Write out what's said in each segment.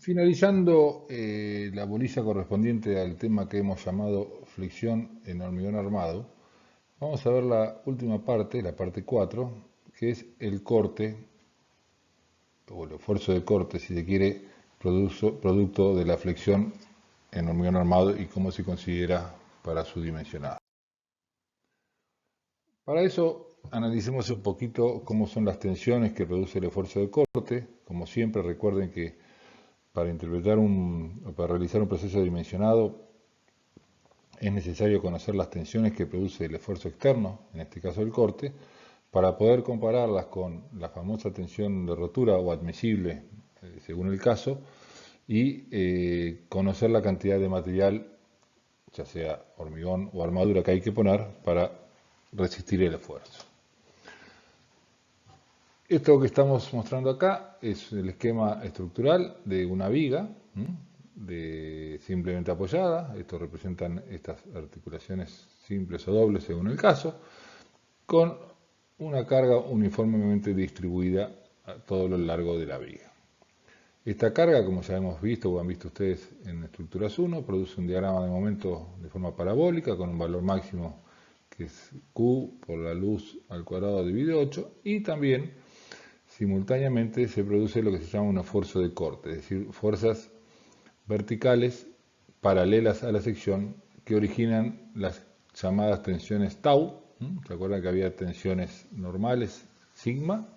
Finalizando la bolilla correspondiente al tema que hemos llamado flexión en hormigón armado, vamos a ver la última parte, la parte 4, que es el corte, o el esfuerzo de corte, si se quiere, producto de la flexión en hormigón armado y cómo se considera para su dimensionado. Para eso, analicemos un poquito cómo son las tensiones que produce el esfuerzo de corte. Como siempre, recuerden que para realizar un proceso dimensionado es necesario conocer las tensiones que produce el esfuerzo externo, en este caso el corte, para poder compararlas con la famosa tensión de rotura o admisible, según el caso, y conocer la cantidad de material, ya sea hormigón o armadura, que hay que poner para resistir el esfuerzo. Esto que estamos mostrando acá es el esquema estructural de una viga simplemente apoyada. Esto representan estas articulaciones simples o dobles según el caso, con una carga uniformemente distribuida a todo lo largo de la viga. Esta carga, como ya hemos visto o han visto ustedes en estructuras 1, produce un diagrama de momento de forma parabólica con un valor máximo que es Q por la luz al cuadrado dividido 8, y también simultáneamente se produce lo que se llama un esfuerzo de corte, es decir, fuerzas verticales paralelas a la sección que originan las llamadas tensiones tau. ¿Se acuerdan que había tensiones normales, sigma,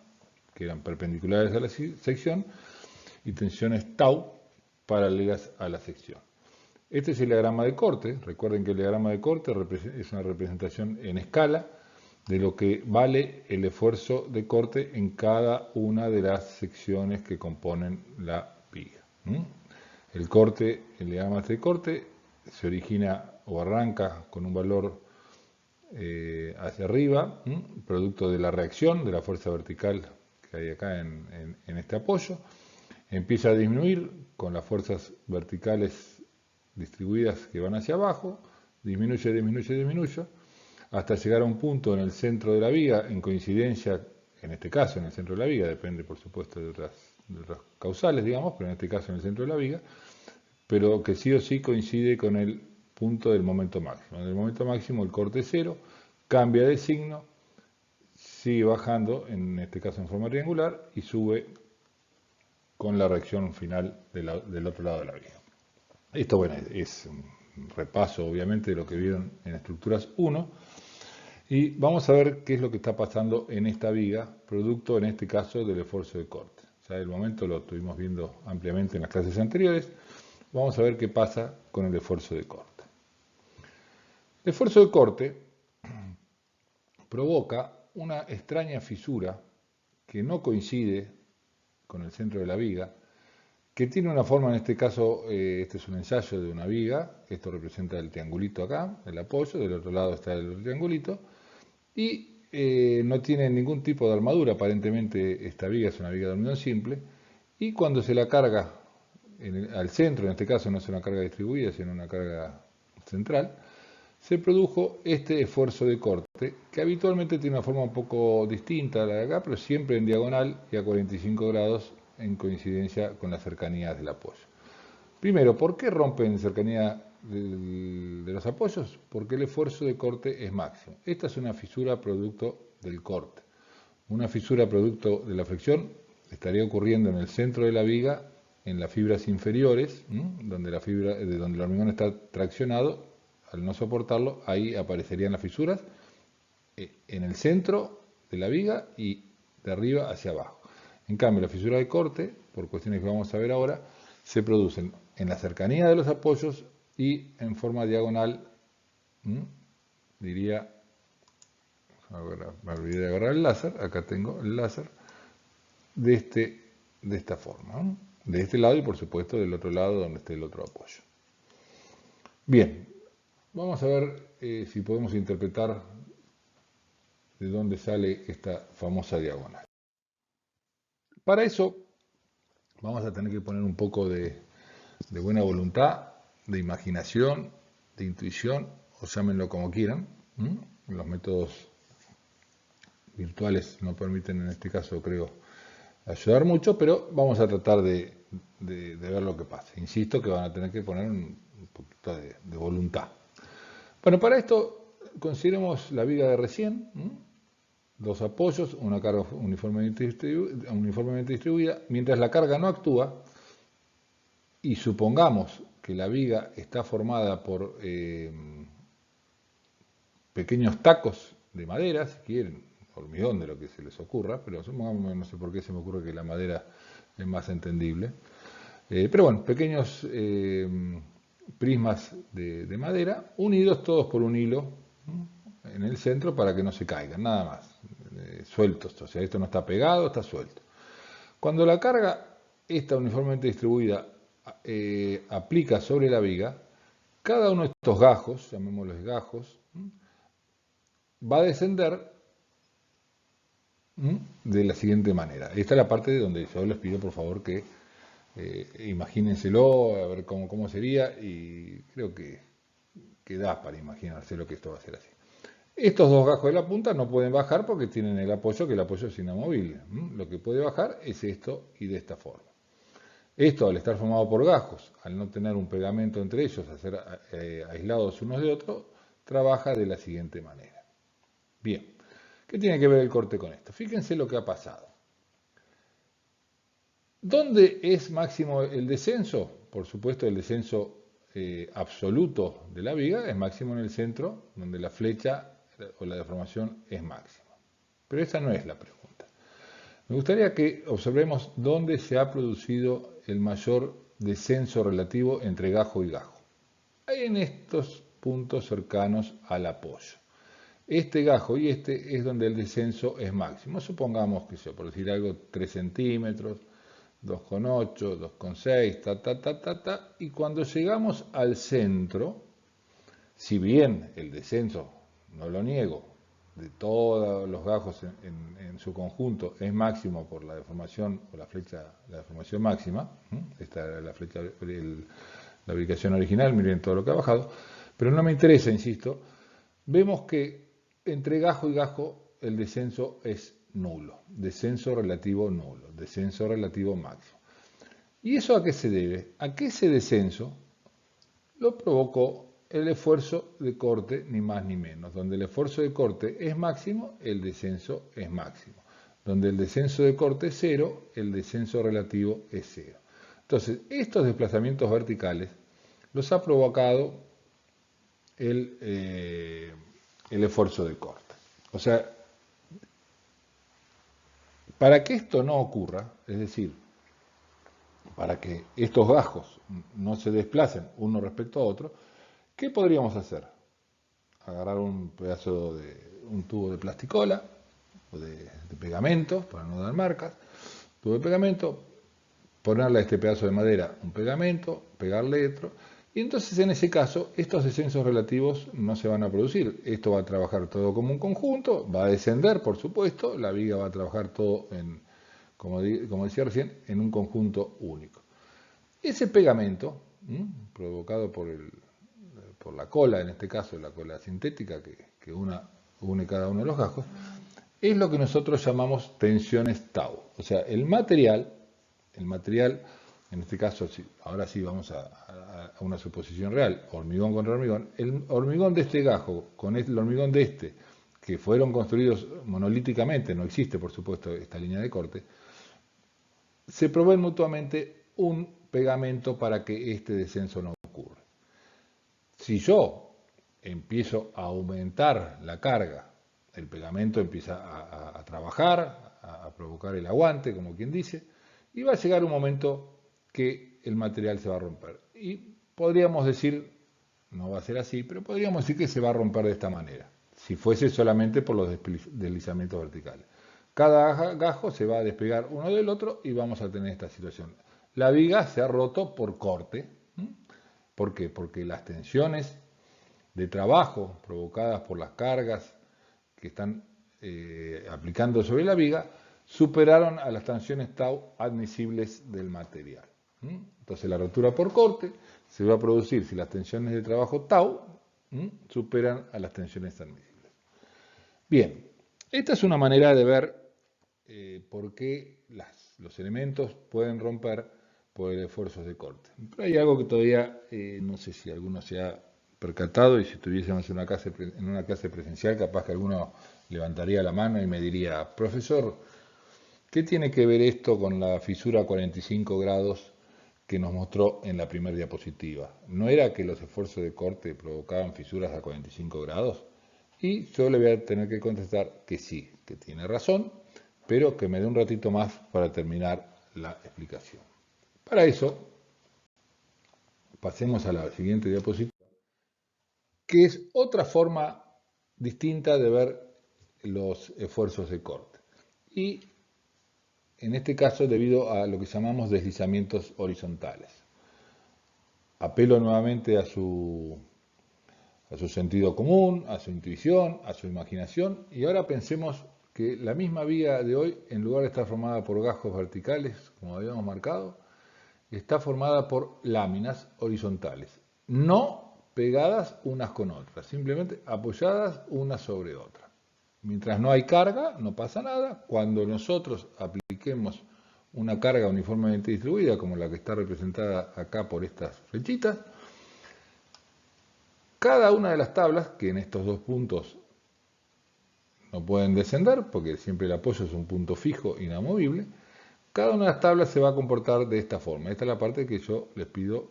que eran perpendiculares a la sección, y tensiones tau paralelas a la sección? Este es el diagrama de corte. Recuerden que el diagrama de corte es una representación en escala de lo que vale el esfuerzo de corte en cada una de las secciones que componen la viga. El diagrama de corte se origina o arranca con un valor hacia arriba, producto de la reacción de la fuerza vertical que hay acá en este apoyo. Empieza a disminuir con las fuerzas verticales distribuidas que van hacia abajo, disminuye, hasta llegar a un punto en el centro de la viga, en coincidencia, en este caso en el centro de la viga, depende por supuesto de otras causales, digamos, pero en este caso en el centro de la viga, pero que sí o sí coincide con el punto del momento máximo. En el momento máximo el corte es cero, cambia de signo, sigue bajando, en este caso en forma triangular, y sube con la reacción final del otro lado de la viga. Esto, bueno, es un repaso obviamente de lo que vieron en estructuras 1, y vamos a ver qué es lo que está pasando en esta viga, producto en este caso del esfuerzo de corte. Ya el momento lo estuvimos viendo ampliamente en las clases anteriores. Vamos a ver qué pasa con el esfuerzo de corte. El esfuerzo de corte provoca una extraña fisura que no coincide con el centro de la viga, que tiene una forma, en este caso, este es un ensayo de una viga, esto representa el triangulito acá, el apoyo, del otro lado está el triangulito, y no tiene ningún tipo de armadura, aparentemente esta viga es una viga de hormigón simple, y cuando se la carga al centro, en este caso no es una carga distribuida, sino una carga central, se produjo este esfuerzo de corte, que habitualmente tiene una forma un poco distinta a la de acá, pero siempre en diagonal y a 45 grados en coincidencia con las cercanías del apoyo. Primero, ¿por qué rompen cercanía de los apoyos? Porque el esfuerzo de corte es máximo. Esta es una fisura producto del corte. Una fisura producto de la fricción estaría ocurriendo en el centro de la viga, en las fibras inferiores, donde el hormigón está traccionado. Al no soportarlo, ahí aparecerían las fisuras en el centro de la viga y de arriba hacia abajo. En cambio, la fisura de corte, por cuestiones que vamos a ver ahora, se producen en la cercanía de los apoyos y en forma diagonal, diría, me olvidé de agarrar el láser, acá tengo el láser, de esta forma, de este lado y por supuesto del otro lado donde esté el otro apoyo. Bien, vamos a ver si podemos interpretar de dónde sale esta famosa diagonal. Para eso vamos a tener que poner un poco de buena voluntad, de imaginación, de intuición, o llámenlo como quieran. Los métodos virtuales no permiten en este caso, creo, ayudar mucho, pero vamos a tratar de de ver lo que pasa. Insisto que van a tener que poner un poquito de voluntad. Bueno, para esto consideremos la viga de recién, dos apoyos, una carga uniformemente distribuida. Mientras la carga no actúa, y supongamos que la viga está formada por pequeños tacos de madera, si quieren, hormigón, de lo que se les ocurra, pero supongamos, no sé por qué se me ocurre que la madera es más entendible. Pero bueno, pequeños prismas de madera, unidos todos por un hilo en el centro para que no se caigan, nada más, sueltos, o sea, esto no está pegado, está suelto. Cuando la carga está uniformemente distribuida aplica sobre la viga, cada uno de estos gajos, llamémoslos gajos, va a descender de la siguiente manera. Esta es la parte donde yo les pido por favor que imagínenselo, a ver cómo sería, y creo que da para imaginarse lo que esto va a ser así. Estos dos gajos de la punta no pueden bajar porque tienen el apoyo, que el apoyo es inamovible. Lo que puede bajar es esto y de esta forma. Esto, al estar formado por gajos, al no tener un pegamento entre ellos, a ser aislados unos de otros, trabaja de la siguiente manera. Bien, ¿qué tiene que ver el corte con esto? Fíjense lo que ha pasado. ¿Dónde es máximo el descenso? Por supuesto, el descenso absoluto de la viga es máximo en el centro, donde la flecha o la deformación es máxima. Pero esa no es la pregunta. Me gustaría que observemos dónde se ha producido el mayor descenso relativo entre gajo y gajo. Hay en estos puntos cercanos al apoyo. Este gajo y este es donde el descenso es máximo. Supongamos que por decir algo, 3 centímetros, 2,8, 2,6, y cuando llegamos al centro, si bien el descenso, no lo niego, de todos los gajos en su conjunto es máximo por la deformación o la deformación máxima, esta era la flecha, la ubicación original, miren todo lo que ha bajado, pero no me interesa, insisto, vemos que entre gajo y gajo el descenso es nulo, descenso relativo nulo, descenso relativo máximo. ¿Y eso a qué se debe? A que ese descenso lo provocó el esfuerzo de corte, ni más ni menos. Donde el esfuerzo de corte es máximo, el descenso es máximo. Donde el descenso de corte es cero, el descenso relativo es cero. Entonces, estos desplazamientos verticales los ha provocado el esfuerzo de corte. O sea, para que esto no ocurra, es decir, para que estos gajos no se desplacen uno respecto a otro, ¿qué podríamos hacer? Agarrar un pedazo un tubo de plasticola o de pegamento, para no dar marcas, tubo de pegamento, ponerle a este pedazo de madera un pegamento, pegarle otro, y entonces en ese caso estos descensos relativos no se van a producir. Esto va a trabajar todo como un conjunto, va a descender por supuesto, la viga va a trabajar todo como decía recién, en un conjunto único. Ese pegamento, provocado por la cola, en este caso la cola sintética que une cada uno de los gajos, es lo que nosotros llamamos tensiones tau. O sea, el material, en este caso, ahora sí vamos a una suposición real, hormigón contra hormigón, el hormigón de este gajo con el hormigón de este, que fueron construidos monolíticamente, no existe por supuesto esta línea de corte, se proveen mutuamente un pegamento para que este descenso no ocurra. Si yo empiezo a aumentar la carga, el pegamento empieza a trabajar, a provocar el aguante, como quien dice, y va a llegar un momento que el material se va a romper. Y podríamos decir, no va a ser así, pero podríamos decir que se va a romper de esta manera, si fuese solamente por los deslizamientos verticales. Cada gajo se va a despegar uno del otro y vamos a tener esta situación. La viga se ha roto por corte. ¿Por qué? Porque las tensiones de trabajo provocadas por las cargas que están aplicando sobre la viga superaron a las tensiones tau admisibles del material. Entonces la rotura por corte se va a producir si las tensiones de trabajo tau superan a las tensiones admisibles. Bien, esta es una manera de ver por qué los elementos pueden romper por el esfuerzo de corte. Pero hay algo que todavía no sé si alguno se ha percatado, y si estuviésemos en una clase presencial, capaz que alguno levantaría la mano y me diría: profesor, ¿qué tiene que ver esto con la fisura a 45 grados que nos mostró en la primera diapositiva? ¿No era que los esfuerzos de corte provocaban fisuras a 45 grados? Y yo le voy a tener que contestar que sí, que tiene razón, pero que me dé un ratito más para terminar la explicación. Para eso, pasemos a la siguiente diapositiva, que es otra forma distinta de ver los esfuerzos de corte. Y en este caso, debido a lo que llamamos deslizamientos horizontales. Apelo nuevamente a su sentido común, a su intuición, a su imaginación, y ahora pensemos que la misma viga de hoy, en lugar de estar formada por gajos verticales, como habíamos marcado, está formada por láminas horizontales, no pegadas unas con otras, simplemente apoyadas unas sobre otras. Mientras no hay carga, no pasa nada. Cuando nosotros apliquemos una carga uniformemente distribuida, como la que está representada acá por estas flechitas, cada una de las tablas, que en estos dos puntos no pueden descender, porque siempre el apoyo es un punto fijo, inamovible, cada una de las tablas se va a comportar de esta forma. Esta es la parte que yo les pido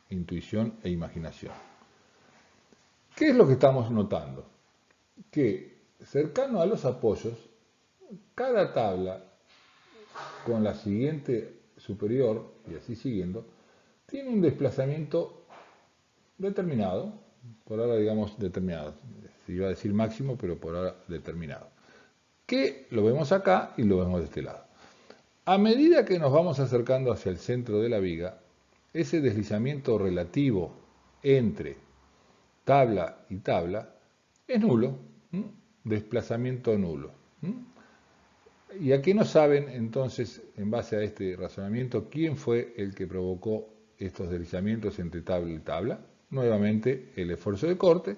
intuición e imaginación. ¿Qué es lo que estamos notando? Que cercano a los apoyos, cada tabla con la siguiente superior, y así siguiendo, tiene un desplazamiento determinado, por ahora digamos determinado, se iba a decir máximo, pero por ahora determinado, que lo vemos acá y lo vemos de este lado. A medida que nos vamos acercando hacia el centro de la viga, ese deslizamiento relativo entre tabla y tabla es nulo, desplazamiento nulo. ¿Y a qué no saben entonces, en base a este razonamiento, quién fue el que provocó estos deslizamientos entre tabla y tabla? Nuevamente, el esfuerzo de corte.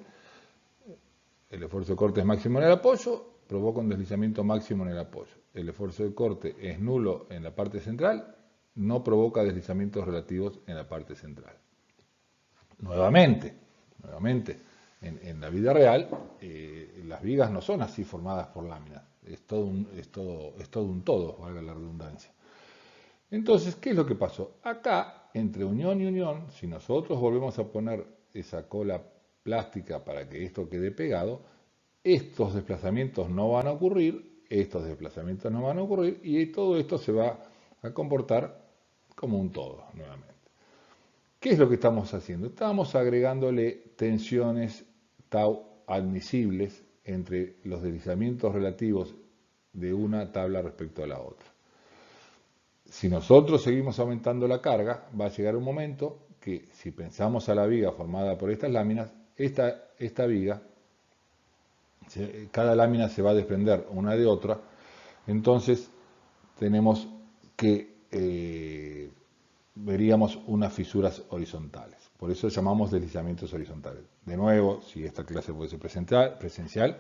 El esfuerzo de corte es máximo en el apoyo, provoca un deslizamiento máximo en el apoyo. El esfuerzo de corte es nulo en la parte central, no provoca deslizamientos relativos en la parte central. Nuevamente, en la vida real, las vigas no son así formadas por láminas. Es todo un todo, valga la redundancia. Entonces, ¿qué es lo que pasó? Acá, entre unión y unión, si nosotros volvemos a poner esa cola plástica para que esto quede pegado, estos desplazamientos no van a ocurrir, estos desplazamientos no van a ocurrir, y todo esto se va a comportar como un todo, nuevamente. ¿Qué es lo que estamos haciendo? Estamos agregándole tensiones tau admisibles entre los deslizamientos relativos de una tabla respecto a la otra. Si nosotros seguimos aumentando la carga, va a llegar un momento que, si pensamos a la viga formada por estas láminas, esta viga, cada lámina se va a desprender una de otra, entonces tenemos que veríamos unas fisuras horizontales. Por eso llamamos deslizamientos horizontales. De nuevo, si esta clase puede ser presencial,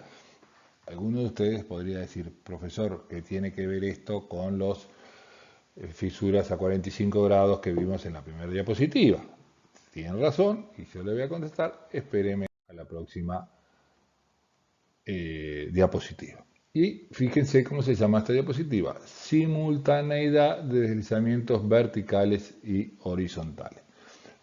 alguno de ustedes podría decir: profesor, ¿qué tiene que ver esto con los fisuras a 45 grados que vimos en la primera diapositiva? Tienen razón, y yo le voy a contestar: espéreme a la próxima diapositiva. Y fíjense cómo se llama esta diapositiva: simultaneidad de deslizamientos verticales y horizontales.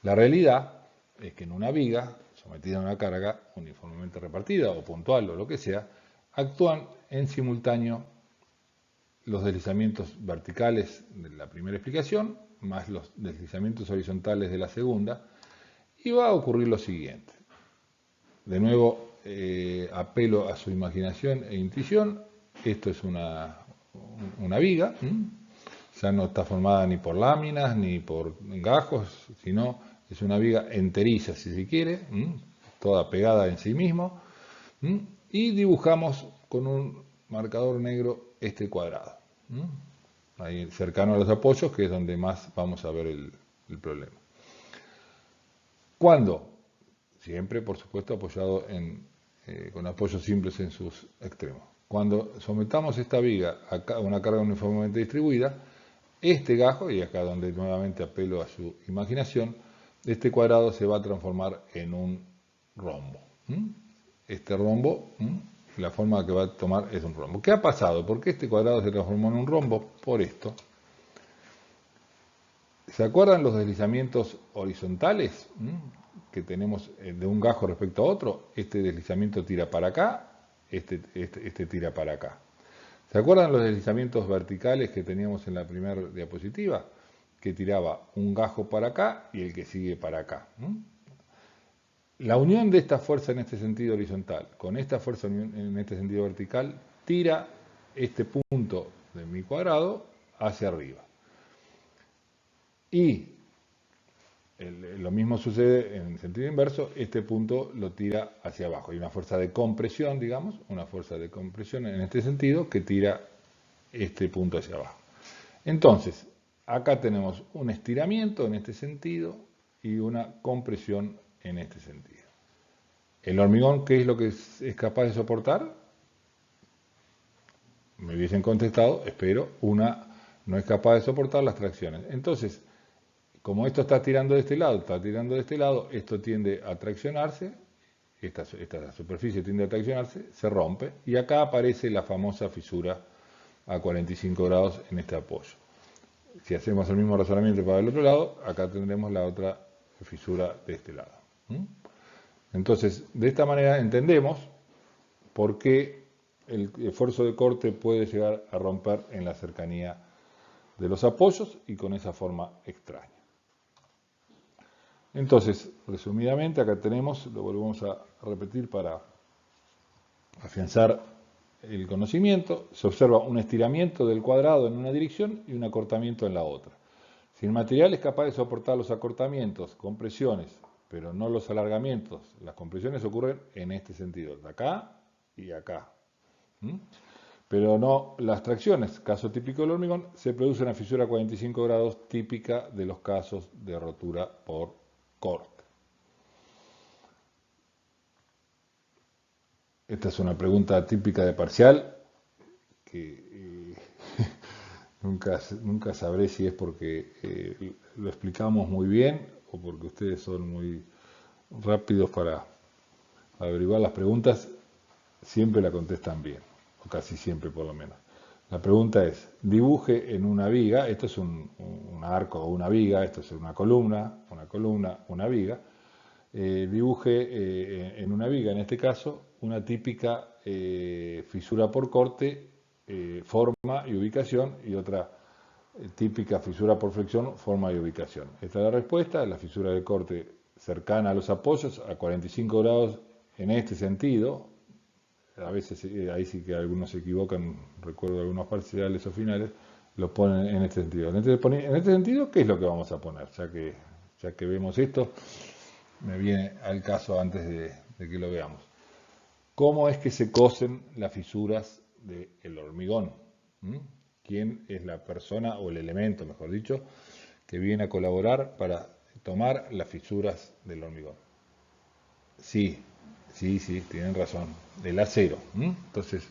La realidad es que en una viga, sometida a una carga uniformemente repartida o puntual o lo que sea, actúan en simultáneo los deslizamientos verticales de la primera explicación, más los deslizamientos horizontales de la segunda, y va a ocurrir lo siguiente. De nuevo, apelo a su imaginación e intuición. Esto es una viga, ya no está formada ni por láminas ni por gajos, sino es una viga enteriza, si se quiere, toda pegada en sí mismo, y dibujamos con un marcador negro este cuadrado, ahí cercano a los apoyos, que es donde más vamos a ver el problema. ¿Cuándo? Siempre, por supuesto, apoyado con apoyos simples en sus extremos. Cuando sometamos esta viga a una carga uniformemente distribuida, este gajo, y acá donde nuevamente apelo a su imaginación, este cuadrado se va a transformar en un rombo. Este rombo, la forma que va a tomar es un rombo. ¿Qué ha pasado? ¿Por qué este cuadrado se transformó en un rombo? Por esto. ¿Se acuerdan los deslizamientos horizontales que tenemos de un gajo respecto a otro? Este deslizamiento tira para acá, este tira para acá. ¿Se acuerdan los deslizamientos verticales que teníamos en la primera diapositiva? Que tiraba un gajo para acá y el que sigue para acá. La unión de esta fuerza en este sentido horizontal con esta fuerza en este sentido vertical tira este punto de mi cuadrado hacia arriba. Y lo mismo sucede en el sentido inverso, este punto lo tira hacia abajo. Hay una fuerza de compresión, digamos, una fuerza de compresión en este sentido que tira este punto hacia abajo. Entonces, acá tenemos un estiramiento en este sentido y una compresión en este sentido. ¿El hormigón qué es lo que es capaz de soportar? Me hubiesen contestado, espero, no es capaz de soportar las tracciones. Entonces, como esto está tirando de este lado, está tirando de este lado, esto tiende a traccionarse, esta superficie tiende a traccionarse, se rompe, y acá aparece la famosa fisura a 45 grados en este apoyo. Si hacemos el mismo razonamiento para el otro lado, acá tendremos la otra fisura de este lado. Entonces, de esta manera entendemos por qué el esfuerzo de corte puede llegar a romper en la cercanía de los apoyos y con esa forma extraña. Entonces, resumidamente, acá tenemos, lo volvemos a repetir para afianzar el conocimiento, se observa un estiramiento del cuadrado en una dirección y un acortamiento en la otra. Si el material es capaz de soportar los acortamientos, compresiones, pero no los alargamientos, las compresiones ocurren en este sentido, de acá y acá. Pero no las tracciones, caso típico del hormigón, se produce una fisura a 45 grados típica de los casos de rotura por corte. Esta es una pregunta típica de parcial que nunca sabré si es porque lo explicamos muy bien o porque ustedes son muy rápidos para averiguar las preguntas. Siempre la contestan bien, o casi siempre por lo menos. La pregunta es, dibuje en una viga, esto es un arco o una viga, esto es una columna, una viga, dibuje en una viga, en este caso, una típica fisura por corte, forma y ubicación, y otra típica fisura por flexión, forma y ubicación. Esta es la respuesta, la fisura de corte cercana a los apoyos, a 45 grados en este sentido. A veces ahí sí que algunos se equivocan, recuerdo algunos parciales o finales, lo ponen en este sentido. En este sentido, ¿qué es lo que vamos a poner? Ya que vemos esto, me viene al caso antes de que lo veamos. ¿Cómo es que se cosen las fisuras del hormigón? ¿Quién es la persona o el elemento, mejor dicho, que viene a colaborar para tomar las fisuras del hormigón? Sí, tienen razón, el acero. Entonces,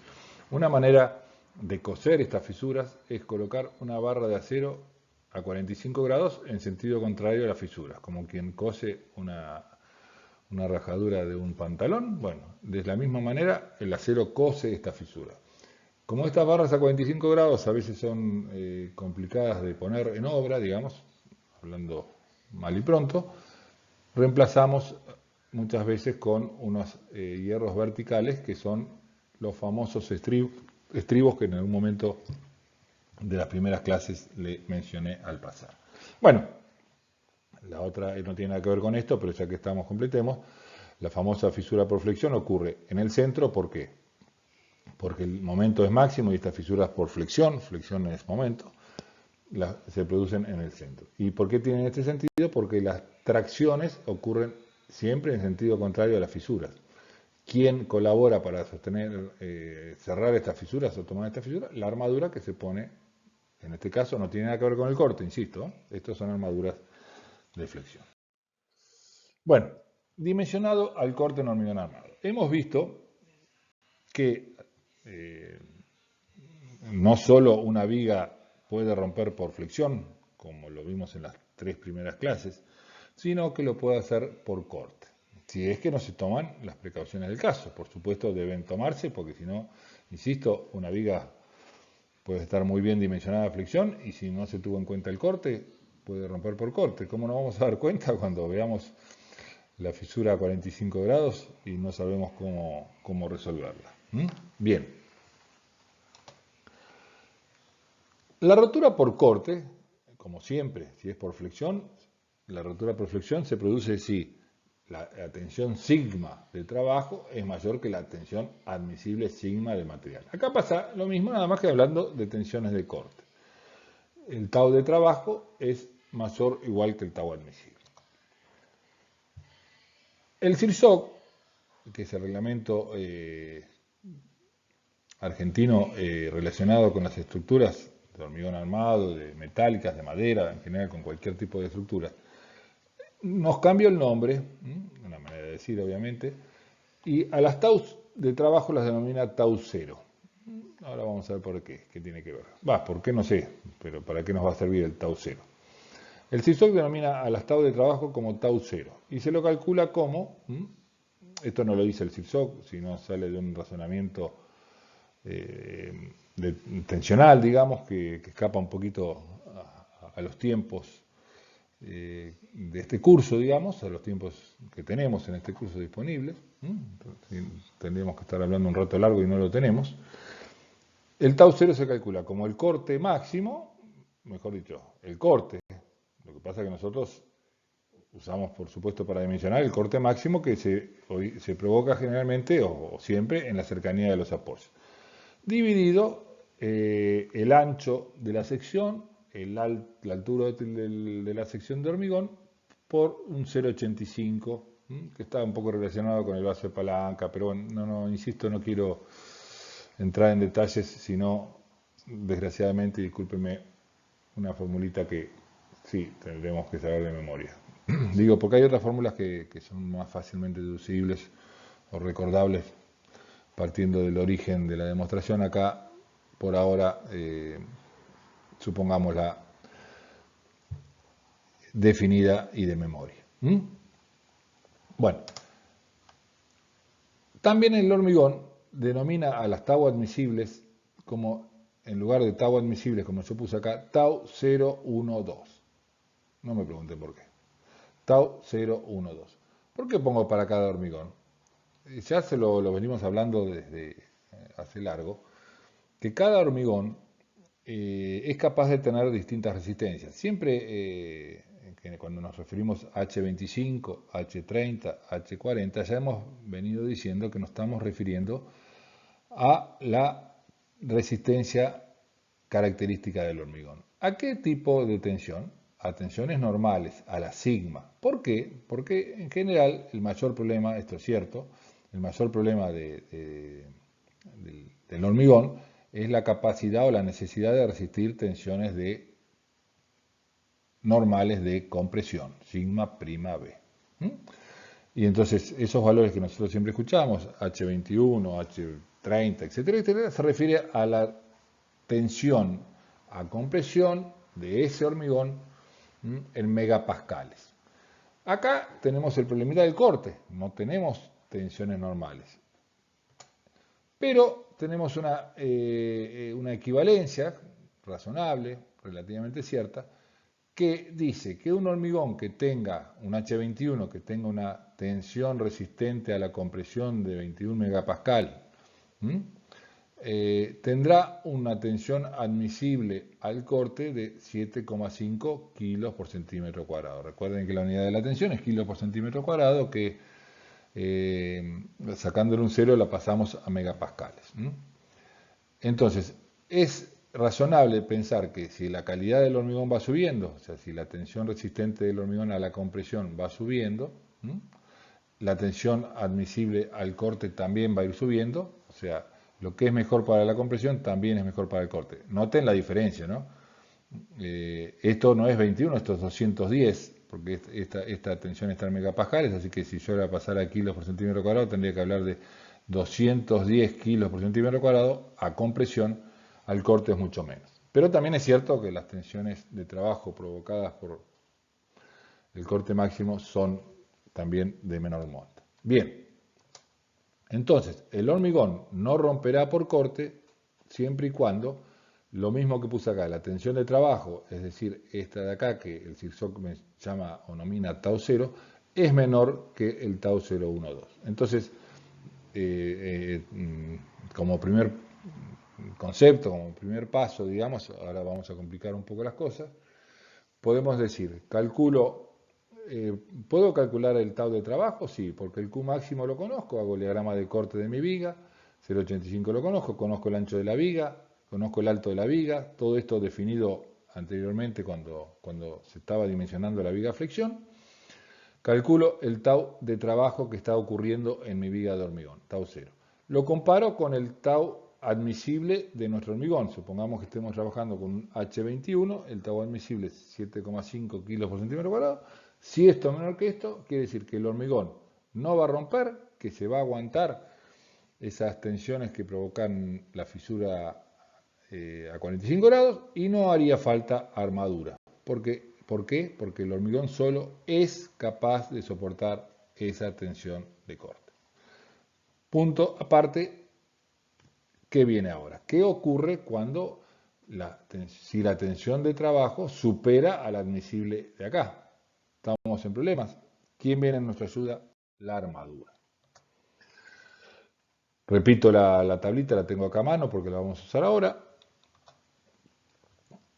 una manera de coser estas fisuras es colocar una barra de acero a 45 grados en sentido contrario a las fisuras, como quien cose una rajadura de un pantalón. Bueno, de la misma manera el acero cose esta fisura. Como estas barras a 45 grados a veces son complicadas de poner en obra, digamos, hablando mal y pronto, reemplazamos muchas veces con unos hierros verticales que son los famosos estribos que en algún momento de las primeras clases le mencioné al pasar. Bueno, la otra no tiene nada que ver con esto, pero ya que estamos, completemos. La famosa fisura por flexión ocurre en el centro, ¿por qué? Porque el momento es máximo y estas fisuras por flexión es momento, se producen en el centro. ¿Y por qué tienen este sentido? Porque las tracciones ocurren siempre en sentido contrario a las fisuras. ¿Quién colabora para sostener, cerrar estas fisuras o tomar estas fisuras? La armadura que se pone, en este caso no tiene nada que ver con el corte, insisto, estos son armaduras de flexión. Bueno, dimensionado al corte en hormigón armado. Hemos visto que no solo una viga puede romper por flexión, como lo vimos en las 3 primeras clases, sino que lo puede hacer por corte. Si es que no se toman las precauciones del caso, por supuesto deben tomarse, porque si no, insisto, una viga puede estar muy bien dimensionada a flexión y si no se tuvo en cuenta el corte, puede romper por corte. ¿Cómo nos vamos a dar cuenta cuando veamos la fisura a 45 grados y no sabemos cómo resolverla? Bien. La rotura por corte, como siempre, si es por flexión, la rotura por flexión se produce si la tensión sigma de trabajo es mayor que la tensión admisible sigma de material. Acá pasa lo mismo, nada más que hablando de tensiones de corte. El tau de trabajo es mayor o igual que el tau admisible. El CIRSOC, que es el reglamento argentino relacionado con las estructuras de hormigón armado, de metálicas, de madera, en general con cualquier tipo de estructura, nos cambió el nombre, una manera de decir obviamente, y a las taus de trabajo las denomina tau cero. Ahora vamos a ver por qué tiene que ver. ¿Por qué? No sé, pero ¿para qué nos va a servir el tau cero? El CIRSOC denomina a las tau de trabajo como tau cero y se lo calcula como, esto no lo dice el CIRSOC, sino sale de un razonamiento tensional, digamos, que escapa un poquito a los tiempos de este curso, digamos, a los tiempos que tenemos en este curso disponibles. Tendríamos que estar hablando un rato largo y no lo tenemos. El tau cero se calcula como el corte máximo, mejor dicho, el corte. Lo que pasa es que nosotros usamos, por supuesto, para dimensionar el corte máximo que se provoca generalmente o siempre en la cercanía de los apoyos. Dividido el ancho de la sección, la altura de la sección de hormigón, por un 0,85, que está un poco relacionado con el vaso de palanca, pero bueno, no, insisto, no quiero entrar en detalles, sino, desgraciadamente, discúlpenme, una formulita que sí, tendremos que saber de memoria. Digo, porque hay otras fórmulas que son más fácilmente deducibles o recordables partiendo del origen de la demostración. Acá, por ahora, supongámosla definida y de memoria. Bueno, también el hormigón denomina a las tau admisibles como, en lugar de tau admisibles, como yo puse acá, tau 012. No me pregunten por qué. Tau 012. ¿Por qué pongo para cada hormigón? Ya se lo venimos hablando desde hace largo, que cada hormigón es capaz de tener distintas resistencias. Siempre cuando nos referimos a H25, H30, H40, ya hemos venido diciendo que nos estamos refiriendo a la resistencia característica del hormigón. ¿A qué tipo de tensión? A tensiones normales, a la sigma. ¿Por qué? Porque en general el mayor problema, esto es cierto, el mayor problema del hormigón es la capacidad o la necesidad de resistir tensiones normales de compresión, sigma prima B. Y entonces esos valores que nosotros siempre escuchamos, H21, H30, etcétera, etcétera, se refiere a la tensión a compresión de ese hormigón en megapascales. Acá tenemos el problemita del corte, no tenemos tensiones normales. Pero tenemos una equivalencia razonable, relativamente cierta, que dice que un hormigón que tenga un H21, que tenga una tensión resistente a la compresión de 21 megapascal, tendrá una tensión admisible al corte de 7,5 kilos por centímetro cuadrado. Recuerden que la unidad de la tensión es kilos por centímetro cuadrado, que sacándole un cero la pasamos a megapascales. Entonces, es razonable pensar que si la calidad del hormigón va subiendo, o sea, si la tensión resistente del hormigón a la compresión va subiendo, la tensión admisible al corte también va a ir subiendo, o sea, lo que es mejor para la compresión también es mejor para el corte. Noten la diferencia, ¿no? Esto no es 21, esto es 210, porque esta tensión está en megapascales, así que si yo la pasara a kilos por centímetro cuadrado, tendría que hablar de 210 kilos por centímetro cuadrado a compresión, al corte es mucho menos. Pero también es cierto que las tensiones de trabajo provocadas por el corte máximo son también de menor monta. Bien, entonces el hormigón no romperá por corte siempre y cuando, lo mismo que puse acá, la tensión de trabajo, es decir, esta de acá que el CIRSOC me llama o nomina tau 0, es menor que el tau 012. Entonces, como primer concepto, como primer paso, digamos, ahora vamos a complicar un poco las cosas, podemos decir, ¿puedo calcular el tau de trabajo? Sí, porque el Q máximo lo conozco, hago el diagrama de corte de mi viga, 0,85 lo conozco el ancho de la viga, conozco el alto de la viga, todo esto definido anteriormente cuando se estaba dimensionando la viga flexión. Calculo el tau de trabajo que está ocurriendo en mi viga de hormigón, tau 0. Lo comparo con el tau admisible de nuestro hormigón. Supongamos que estemos trabajando con un H21, el tau admisible es 7,5 kilos por centímetro cuadrado. Si esto es menor que esto, quiere decir que el hormigón no va a romper, que se va a aguantar esas tensiones que provocan la fisura a 45 grados y no haría falta armadura. ¿Por qué? Porque el hormigón solo es capaz de soportar esa tensión de corte. Punto aparte, ¿qué viene ahora? ¿Qué ocurre cuando si la tensión de trabajo supera al admisible de acá? Estamos en problemas. ¿Quién viene en nuestra ayuda? La armadura. Repito la tablita, la tengo acá a mano porque la vamos a usar ahora.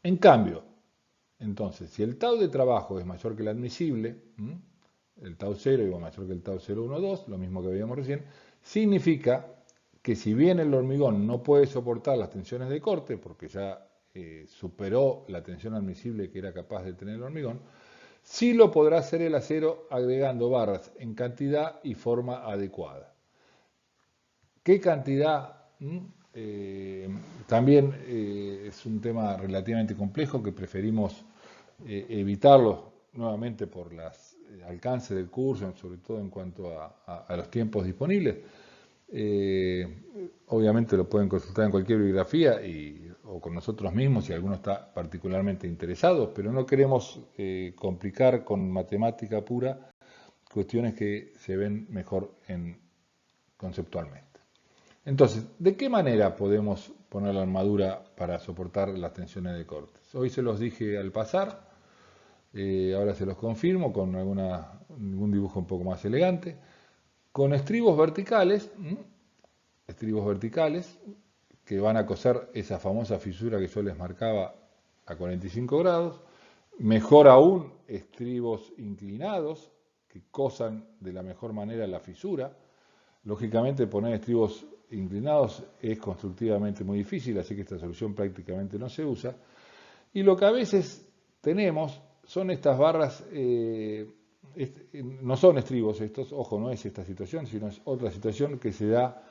En cambio, entonces, si el tau de trabajo es mayor que el admisible, el tau 0 igual mayor que el tau 0,12, lo mismo que veíamos recién, significa que si bien el hormigón no puede soportar las tensiones de corte, porque ya superó la tensión admisible que era capaz de tener el hormigón, sí lo podrá hacer el acero agregando barras en cantidad y forma adecuada. ¿Qué cantidad? También es un tema relativamente complejo que preferimos evitarlo nuevamente por el alcance del curso, sobre todo en cuanto a los tiempos disponibles. Obviamente lo pueden consultar en cualquier bibliografía o con nosotros mismos si alguno está particularmente interesado, pero no queremos complicar con matemática pura cuestiones que se ven mejor conceptualmente. Entonces, ¿de qué manera podemos poner la armadura para soportar las tensiones de cortes? Hoy se los dije al pasar, ahora se los confirmo con algún dibujo un poco más elegante. Con estribos verticales que van a coser esa famosa fisura que yo les marcaba a 45 grados. Mejor aún, estribos inclinados que cosan de la mejor manera la fisura. Lógicamente, poner estribos inclinados es constructivamente muy difícil, así que esta solución prácticamente no se usa. Y lo que a veces tenemos son estas barras, no son estribos estos, ojo, no es esta situación, sino es otra situación que se da,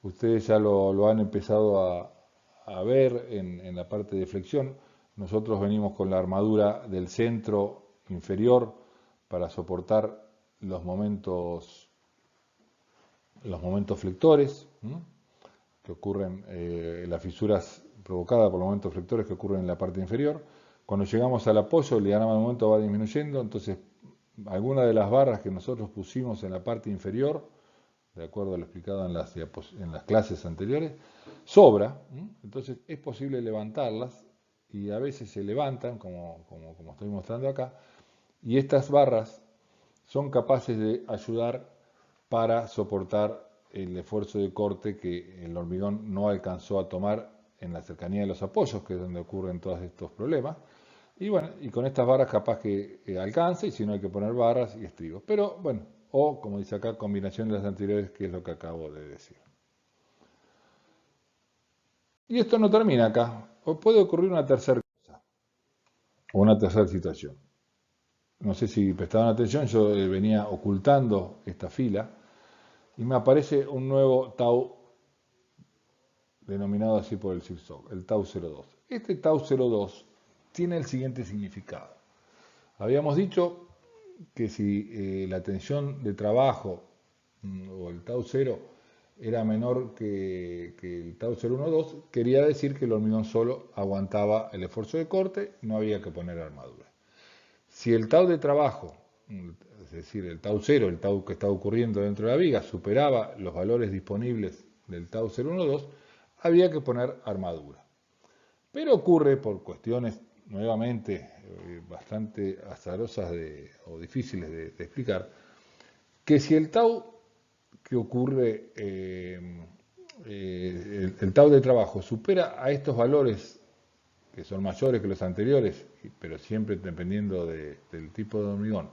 ustedes ya lo han empezado a ver en la parte de flexión. Nosotros venimos con la armadura del centro inferior para soportar los momentos flectores que ocurren, las fisuras provocadas por los momentos flectores que ocurren en la parte inferior. Cuando llegamos al apoyo, el diagrama de momento va disminuyendo, entonces algunas de las barras que nosotros pusimos en la parte inferior, de acuerdo a lo explicado en las clases anteriores, sobra, entonces es posible levantarlas y a veces se levantan, como estoy mostrando acá, y estas barras son capaces de ayudar para soportar el esfuerzo de corte que el hormigón no alcanzó a tomar en la cercanía de los apoyos, que es donde ocurren todos estos problemas. Y bueno, y con estas barras capaz que alcance, y si no hay que poner barras y estribos. Pero bueno, o como dice acá, combinación de las anteriores, que es lo que acabo de decir. Y esto no termina acá. O puede ocurrir una tercera cosa, o una tercera situación. No sé si prestaron atención, yo venía ocultando esta fila, y me aparece un nuevo tau denominado así por el CIRSOC, el tau 02. Este tau 02 tiene el siguiente significado. Habíamos dicho que si la tensión de trabajo o el tau 0 era menor que el tau 012, quería decir que el hormigón solo aguantaba el esfuerzo de corte, no había que poner armadura. Si el tau de trabajo, es decir, el tau 0, el tau que estaba ocurriendo dentro de la viga, superaba los valores disponibles del tau 012, había que poner armadura. Pero ocurre por cuestiones nuevamente bastante azarosas o difíciles de explicar, que si el tau que ocurre, el tau de trabajo supera a estos valores que son mayores que los anteriores, pero siempre dependiendo del tipo de hormigón,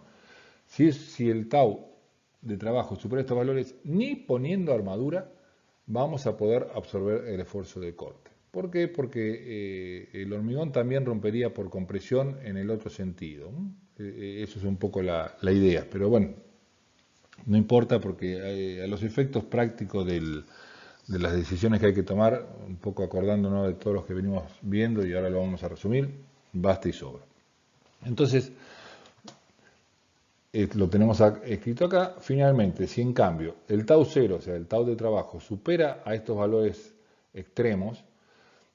si el tau de trabajo supera estos valores, ni poniendo armadura vamos a poder absorber el esfuerzo de corte. ¿Por qué? Porque el hormigón también rompería por compresión en el otro sentido. Eso es un poco la idea, pero bueno, no importa porque a los efectos prácticos de las decisiones que hay que tomar, un poco acordándonos de todos los que venimos viendo y ahora lo vamos a resumir, basta y sobra. Entonces, lo tenemos escrito acá. Finalmente, si en cambio el tau 0, o sea, el tau de trabajo, supera a estos valores extremos,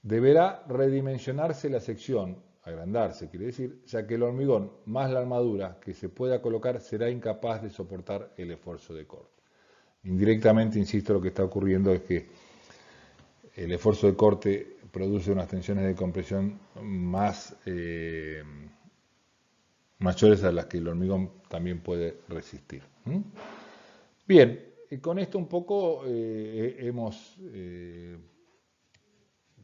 deberá redimensionarse la sección, agrandarse quiere decir, ya que el hormigón más la armadura que se pueda colocar será incapaz de soportar el esfuerzo de corte. Indirectamente, insisto, lo que está ocurriendo es que el esfuerzo de corte produce unas tensiones de compresión mayores a las que el hormigón también puede resistir. Bien, con esto un poco hemos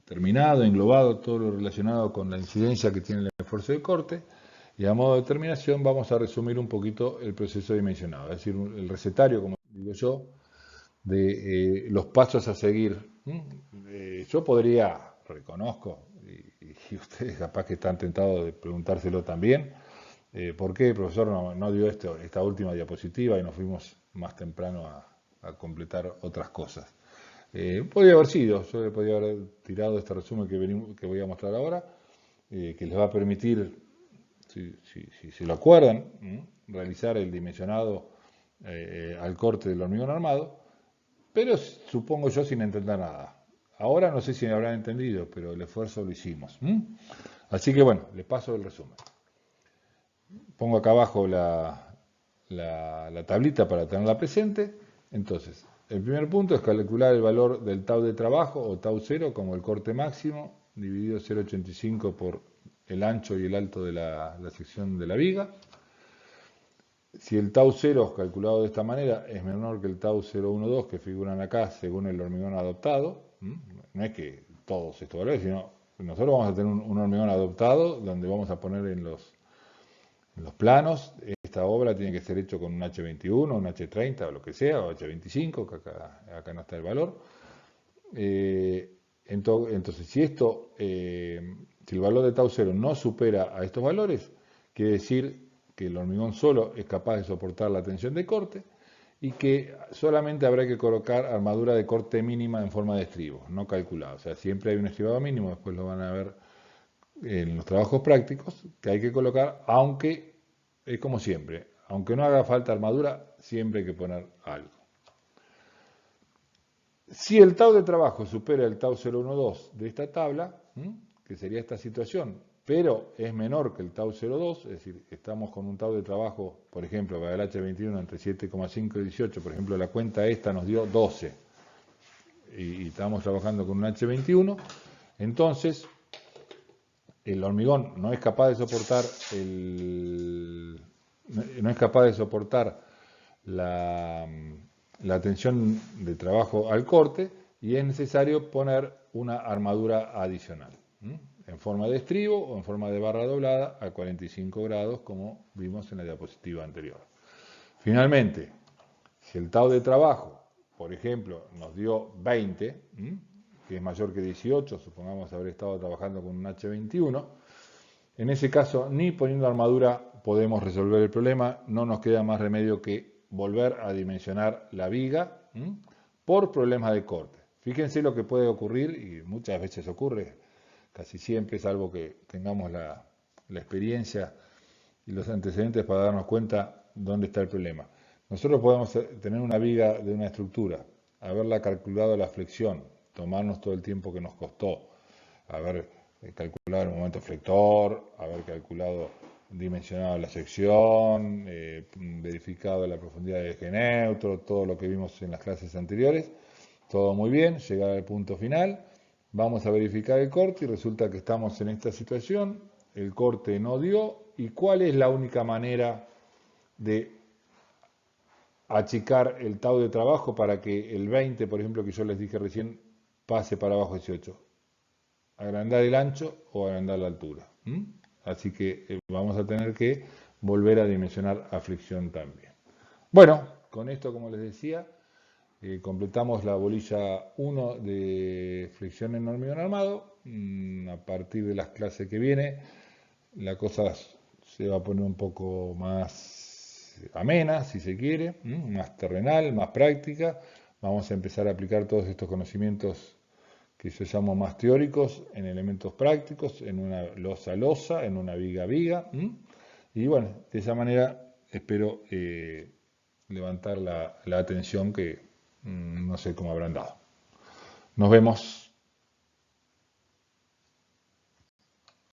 terminado, englobado todo lo relacionado con la incidencia que tiene el esfuerzo de corte, y a modo de terminación vamos a resumir un poquito el proceso dimensionado, es decir, el recetario, como digo yo, de los pasos a seguir. Yo podría, reconozco, y ustedes capaz que están tentados de preguntárselo también, ¿por qué el profesor no dio esta última diapositiva y nos fuimos más temprano a completar otras cosas? Podría haber sido, yo le podría haber tirado este resumen que voy a mostrar ahora, que les va a permitir, si se lo acuerdan, realizar el dimensionado al corte del hormigón armado, pero supongo yo sin entender nada. Ahora no sé si me habrán entendido, pero el esfuerzo lo hicimos. Así que bueno, les paso el resumen. Pongo acá abajo la tablita para tenerla presente. Entonces, el primer punto es calcular el valor del tau de trabajo o tau 0 como el corte máximo, dividido 0,85 por el ancho y el alto de la sección de la viga. Si el tau 0 calculado de esta manera es menor que el tau 012 que figuran acá según el hormigón adoptado, no es que todos estos valores, sino nosotros vamos a tener un hormigón adoptado donde vamos a poner en los planos, esta obra tiene que ser hecho con un H21, un H30 o lo que sea, o H25, que acá no está el valor. Entonces, si el valor de tau 0 no supera a estos valores, quiere decir que el hormigón solo es capaz de soportar la tensión de corte y que solamente habrá que colocar armadura de corte mínima en forma de estribo, no calculada. O sea, siempre hay un estribado mínimo, después lo van a ver en los trabajos prácticos, que hay que colocar, aunque es como siempre, aunque no haga falta armadura, siempre hay que poner algo. Si el tau de trabajo supera el tau 012 de esta tabla, que sería esta situación, pero es menor que el tau 02, es decir, estamos con un tau de trabajo, por ejemplo, para el H21 entre 7,5 y 18, por ejemplo, la cuenta esta nos dio 12, y estamos trabajando con un H21, entonces el hormigón no es capaz de soportar la tensión de trabajo al corte y es necesario poner una armadura adicional, en forma de estribo o en forma de barra doblada a 45 grados, como vimos en la diapositiva anterior. Finalmente, si el tau de trabajo, por ejemplo, nos dio 20, que es mayor que 18, supongamos haber estado trabajando con un H21, en ese caso, ni poniendo armadura podemos resolver el problema, no nos queda más remedio que volver a dimensionar la viga por problemas de corte. Fíjense lo que puede ocurrir, y muchas veces ocurre, casi siempre, salvo que tengamos la experiencia y los antecedentes para darnos cuenta dónde está el problema. Nosotros podemos tener una viga de una estructura haberla calculado la flexión, tomarnos todo el tiempo que nos costó, haber calculado el momento flector, haber calculado, dimensionado la sección, verificado la profundidad del eje neutro, todo lo que vimos en las clases anteriores, todo muy bien, llegar al punto final, vamos a verificar el corte y resulta que estamos en esta situación, el corte no dio, ¿y cuál es la única manera de achicar el tau de trabajo para que el 20, por ejemplo, que yo les dije recién, pase para abajo 18? Agrandar el ancho o agrandar la altura. Así que vamos a tener que volver a dimensionar a flexión también. Bueno, con esto, como les decía, completamos la bolilla 1 de flexión en hormigón armado. A partir de las clases que viene, la cosa se va a poner un poco más amena, si se quiere, más terrenal, más práctica. Vamos a empezar a aplicar todos estos conocimientos que yo llamo más teóricos en elementos prácticos, en una losa, en una viga. Y bueno, de esa manera espero levantar la atención que no sé cómo habrán dado. Nos vemos.